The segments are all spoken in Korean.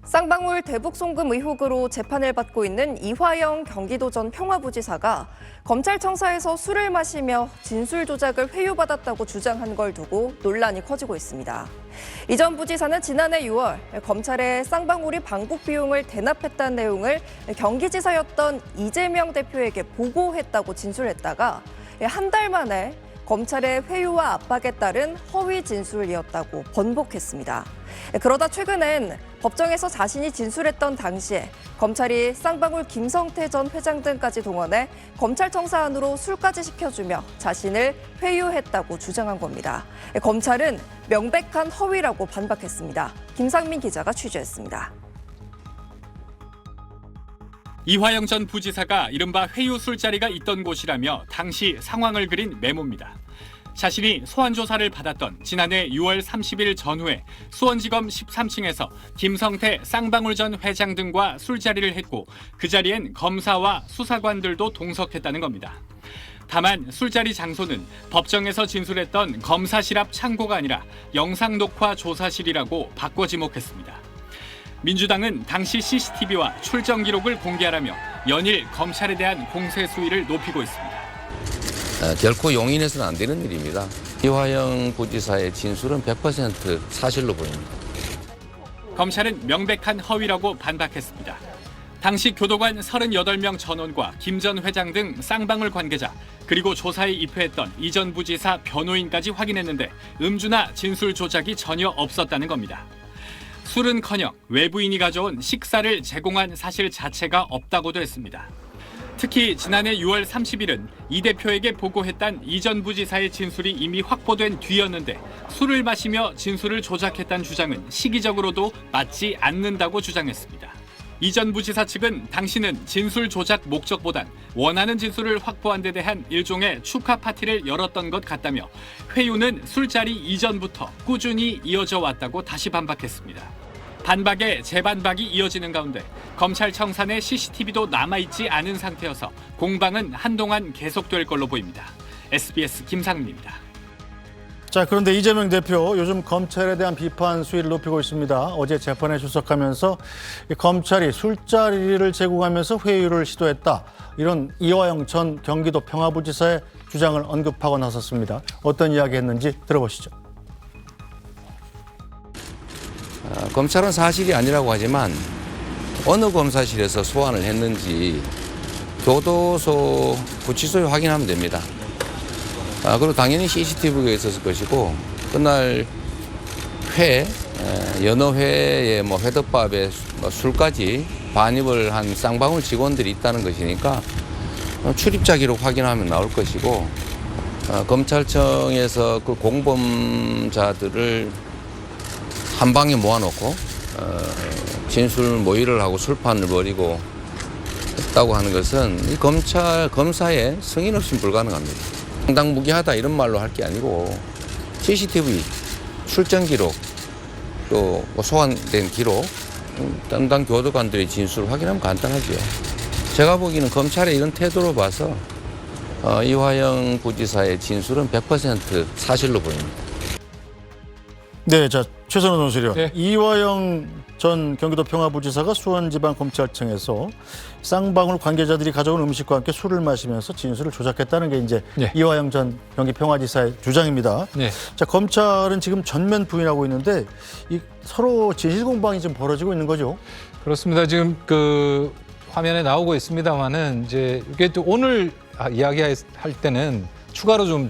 쌍방울 대북 송금 의혹으로 재판을 받고 있는 이화영 경기도전 평화부지사가 검찰 청사에서 술을 마시며 진술 조작을 회유받았다고 주장한 걸 두고 논란이 커지고 있습니다. 이 전 부지사는 지난해 6월 검찰에 쌍방울이 방북 비용을 대납했다는 내용을 경기지사였던 이재명 대표에게 보고했다고 진술했다가 한 달 만에 검찰의 회유와 압박에 따른 허위 진술이었다고 번복했습니다. 그러다 최근엔 법정에서 자신이 진술했던 당시에 검찰이 쌍방울 김성태 전 회장 등까지 동원해 검찰청사 안으로 술까지 시켜주며 자신을 회유했다고 주장한 겁니다. 검찰은 명백한 허위라고 반박했습니다. 김상민 기자가 취재했습니다. 이화영 전 부지사가 이른바 회유 술자리가 있던 곳이라며 당시 상황을 그린 메모입니다. 자신이 소환 조사를 받았던 지난해 6월 30일 전후에 수원지검 13층에서 김성태 쌍방울 전 회장 등과 술자리를 했고 그 자리엔 검사와 수사관들도 동석했다는 겁니다. 다만 술자리 장소는 법정에서 진술했던 검사실 앞 창고가 아니라 영상녹화 조사실이라고 바꿔 지목했습니다. 민주당은 당시 CCTV와 출정 기록을 공개하라며 연일 검찰에 대한 공세 수위를 높이고 있습니다. 결코 용인해서는 안 되는 일입니다. 이화영 부지사의 진술은 100% 사실로 보입니다. 검찰은 명백한 허위라고 반박했습니다. 당시 교도관 38명 전원과 김 전 회장 등 쌍방울 관계자 그리고 조사에 입회했던 이 전 부지사 변호인까지 확인했는데 음주나 진술 조작이 전혀 없었다는 겁니다. 술은커녕 외부인이 가져온 식사를 제공한 사실 자체가 없다고도 했습니다. 특히 지난해 6월 30일은 이 대표에게 보고했던 이 전 부지사의 진술이 이미 확보된 뒤였는데 술을 마시며 진술을 조작했다는 주장은 시기적으로도 맞지 않는다고 주장했습니다. 이 전 부지사 측은 당신은 진술 조작 목적보단 원하는 진술을 확보한 데 대한 일종의 축하 파티를 열었던 것 같다며 회유는 술자리 이전부터 꾸준히 이어져 왔다고 다시 반박했습니다. 반박에 재반박이 이어지는 가운데 검찰 청사 내 CCTV도 남아있지 않은 상태여서 공방은 한동안 계속될 걸로 보입니다. SBS 김상민입니다. 자, 그런데 이재명 대표 요즘 검찰에 대한 비판 수위를 높이고 있습니다. 어제 재판에 출석하면서 검찰이 술자리를 제공하면서 회유를 시도했다. 이런 이화영 전 경기도 평화부지사의 주장을 언급하고 나섰습니다. 어떤 이야기 했는지 들어보시죠. 검찰은 사실이 아니라고 하지만 어느 검사실에서 소환을 했는지 교도소 구치소에 확인하면 됩니다. 그리고 당연히 CCTV가 있었을 것이고 그날 연어회에 회덮밥에 술까지 반입을 한 쌍방울 직원들이 있다는 것이니까 출입자 기록 확인하면 나올 것이고 검찰청에서 그 공범자들을 한 방에 모아놓고 진술 모의를 하고 술판을 벌이고 했다고 하는 것은 이 검사의 승인 없이는 불가능합니다. 상당무계하다 이런 말로 할 게 아니고 CCTV, 출정 기록, 또 소환된 기록, 담당 교도관들의 진술을 확인하면 간단하죠. 제가 보기에는 검찰의 이런 태도로 봐서 이화영 부지사의 진술은 100% 사실로 보입니다. 네, 자, 최선호 논술이요. 네. 이화영 전 경기도 평화부지사가 수원지방검찰청에서 쌍방울 관계자들이 가져온 음식과 함께 술을 마시면서 진술을 조작했다는 게 이제 네. 이화영 전 경기평화지사의 주장입니다. 네. 자, 검찰은 지금 전면 부인하고 있는데 이 서로 진실 공방이 좀 벌어지고 있는 거죠. 그렇습니다. 지금 그 화면에 나오고 있습니다만은 이제 이게 또 오늘 이야기할 때는 추가로 좀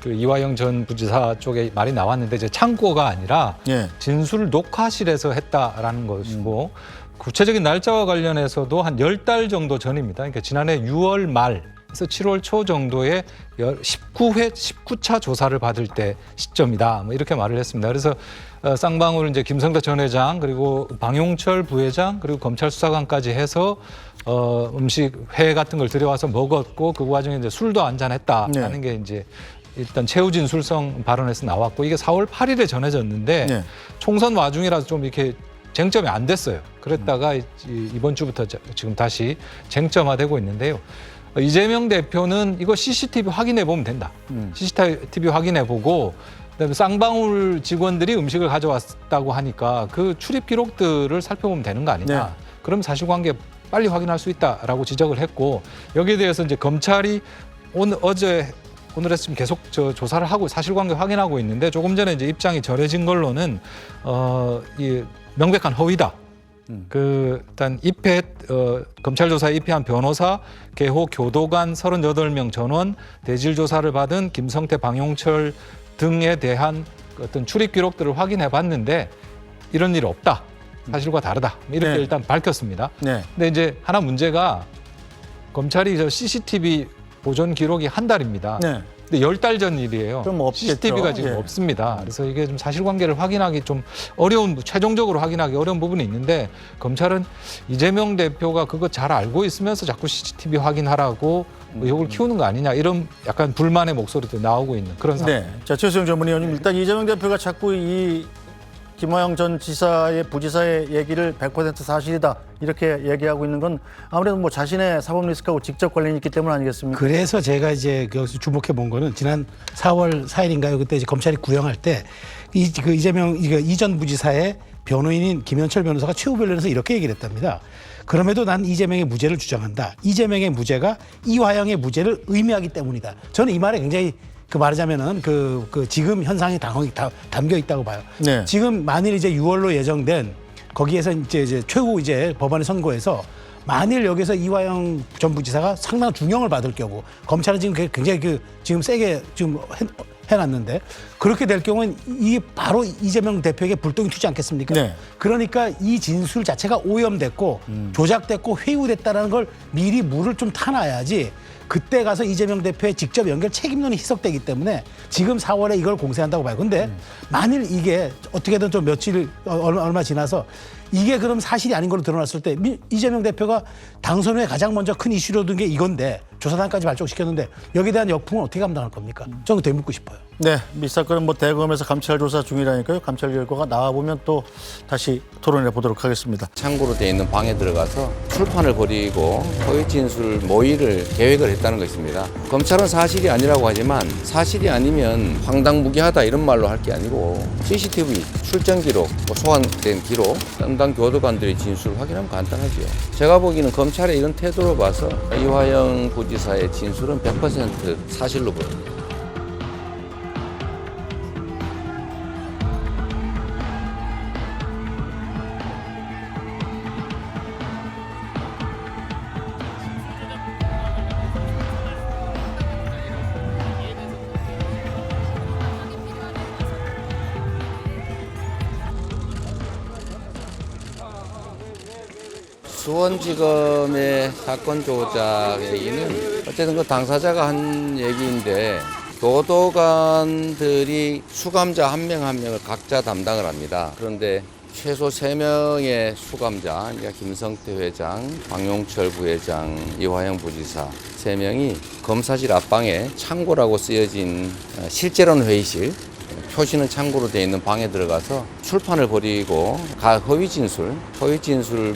그 이화영 전 부지사 쪽에 말이 나왔는데 이제 창고가 아니라 예. 진술 녹화실에서 했다라는 것이고 구체적인 날짜와 관련해서도 한 10달 정도 전입니다. 그러니까 지난해 6월 말에서 7월 초 정도에 19차 조사를 받을 때 시점이다. 뭐 이렇게 말을 했습니다. 그래서 쌍방울 이제 김성태 전 회장 그리고 방용철 부회장 그리고 검찰 수사관까지 해서 음식 회 같은 걸 들여와서 먹었고 그 과정에 이제 술도 한잔했다라는 게 이제 일단 최후 진술성 발언에서 나왔고 이게 4월 8일에 전해졌는데 네. 총선 와중이라서 좀 이렇게 쟁점이 안 됐어요. 그랬다가 이번 주부터 지금 다시 쟁점화되고 있는데요. 이재명 대표는 이거 CCTV 확인해 보면 된다. CCTV 확인해 보고 그다음에 쌍방울 직원들이 음식을 가져왔다고 하니까 그 출입 기록들을 살펴보면 되는 거 아니냐. 네. 그럼 사실관계 빨리 확인할 수 있다라고 지적을 했고 여기에 대해서 이제 검찰이 오늘 아침 계속 조사를 하고 사실관계 확인하고 있는데 조금 전에 이제 입장이 전해진 걸로는 이 명백한 허위다. 일단 검찰 조사에 입회한 변호사, 개호 교도관 38명 전원, 대질 조사를 받은 김성태, 방용철 등에 대한 어떤 출입 기록들을 확인해 봤는데 이런 일이 없다. 사실과 다르다. 이렇게 네. 일단 밝혔습니다. 네. 근데 이제 하나 문제가 검찰이 CCTV 보존 기록이 한 달입니다. 네. 근데 10달 전 일이에요. 그럼 없겠죠. CCTV가 지금 예. 없습니다. 그래서 이게 좀 사실관계를 확인하기 좀 최종적으로 확인하기 어려운 부분이 있는데 검찰은 이재명 대표가 그거 잘 알고 있으면서 자꾸 CCTV 확인하라고 의혹을 키우는 거 아니냐 이런 약간 불만의 목소리도 나오고 있는 그런 상황. 네. 자, 최수영 전문위원님, 일단 이재명 대표가 자꾸 이 김화영 전 지사의 부지사의 얘기를 100% 사실이다 이렇게 얘기하고 있는 건 아무래도 뭐 자신의 사법 리스크하고 직접 관련이 있기 때문 아니겠습니까? 그래서 제가 이제 여기서 주목해 본 거는 지난 4월 4일인가요? 그때 이제 검찰이 구형할 때 이재명 이전 부지사의 변호인인 김현철 변호사가 최후 변론에서 이렇게 얘기를 했답니다. 그럼에도 난 이재명의 무죄를 주장한다. 이재명의 무죄가 이화영의 무죄를 의미하기 때문이다. 저는 이 말에 굉장히 말하자면은 지금 현상이 담겨 있다고 봐요. 네. 지금 만일 이제 6월로 예정된 거기에서 이제 최후 법원의 선고에서 만일 여기서 이화영 전 부지사가 상당한 중형을 받을 경우 검찰은 지금 굉장히 지금 세게 지금 해놨는데 그렇게 될 경우는 이 바로 이재명 대표에게 불똥이 튀지 않겠습니까? 네. 그러니까 이 진술 자체가 오염됐고 조작됐고 회유됐다는 걸 미리 물을 좀 타놔야지 그때 가서 이재명 대표의 직접 연결 책임론이 희석되기 때문에 지금 4월에 이걸 공세한다고 봐요. 근데 만일 이게 어떻게든 좀 며칠 얼마 지나서 이게 그럼 사실이 아닌 걸로 드러났을 때 이재명 대표가 당선 후에 가장 먼저 큰 이슈로 든 게 이건데 조사단까지 발족시켰는데 여기에 대한 역풍은 어떻게 감당할 겁니까? 저는 되묻고 싶어요. 네, 이 사건은 뭐 대검에서 감찰 조사 중이라니까요. 감찰 결과가 나와보면 또 다시 토론해 보도록 하겠습니다. 창고로 돼 있는 방에 들어가서 출판을 벌이고 허위 진술 모의를 계획을 했다는 것입니다. 검찰은 사실이 아니라고 하지만 사실이 아니면 황당무계하다 이런 말로 할 게 아니고 CCTV 출정 기록, 소환된 기록, 담당 교도관들의 진술 확인하면 간단하죠. 제가 보기에는 검찰의 이런 태도로 봐서 이화영 부지사의 진술은 100% 사실로 보입니다. 수원지검의 사건 조작 얘기는 어쨌든 그 당사자가 한 얘기인데 교도관들이 수감자 한 명 한 명을 각자 담당을 합니다. 그런데 최소 3명의 수감자, 그러니까 김성태 회장, 방용철 부회장, 이화영 부지사 3명이 검사실 앞방에 창고라고 쓰여진 실제로는 회의실, 표시는 창고로 되어 있는 방에 들어가서 출판을 벌이고 허위 진술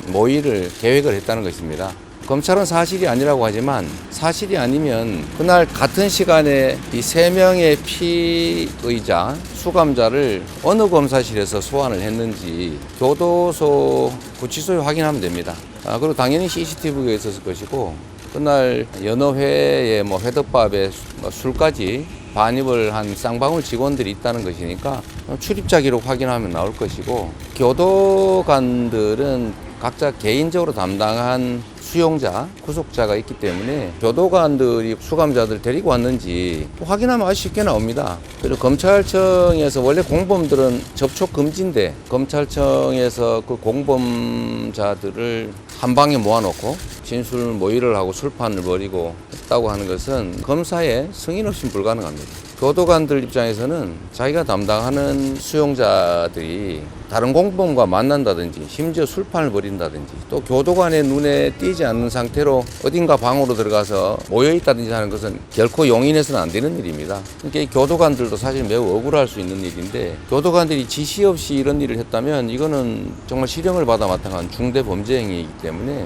모의를 계획을 했다는 것입니다. 검찰은 사실이 아니라고 하지만 사실이 아니면 그날 같은 시간에 이 3명의 피의자, 수감자를 어느 검사실에서 소환을 했는지 교도소 구치소에 확인하면 됩니다. 그리고 당연히 CCTV가 있었을 것이고 그날 연어회에 회덮밥에 술까지 반입을 한 쌍방울 직원들이 있다는 것이니까 출입자 기록 확인하면 나올 것이고 교도관들은 각자 개인적으로 담당한 수용자, 구속자가 있기 때문에 교도관들이 수감자들 데리고 왔는지 확인하면 아주 쉽게 나옵니다. 그리고 검찰청에서 원래 공범들은 접촉 금지인데 검찰청에서 그 공범자들을 한 방에 모아놓고 진술 모의를 하고 술판을 벌이고 했다고 하는 것은 검사의 승인 없이는 불가능합니다. 교도관들 입장에서는 자기가 담당하는 수용자들이 다른 공범과 만난다든지 심지어 술판을 벌인다든지 또 교도관의 눈에 띄지 않는 상태로 어딘가 방으로 들어가서 모여있다든지 하는 것은 결코 용인해서는 안 되는 일입니다. 그러니까 이 교도관들도 사실 매우 억울할 수 있는 일인데 교도관들이 지시 없이 이런 일을 했다면 이거는 정말 실형을 받아 마땅한 중대 범죄 행위이기 때문에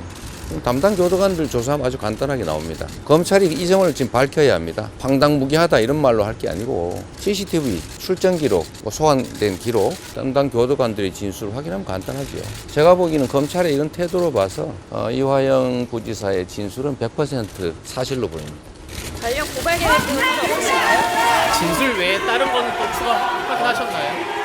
담당 교도관들 조사하면 아주 간단하게 나옵니다. 검찰이 이 점을 지금 밝혀야 합니다. 황당무계하다 이런 말로 할 게 아니고 CCTV 출정 기록, 소환된 기록, 담당 교도관들의 진술을 확인하면 간단하죠. 제가 보기에는 검찰의 이런 태도로 봐서 이화영 부지사의 진술은 100% 사실로 보입니다. 관련 고발 계획 등은 없으신가요? 진술 외에 다른 거는 또 추가 확인하셨나요?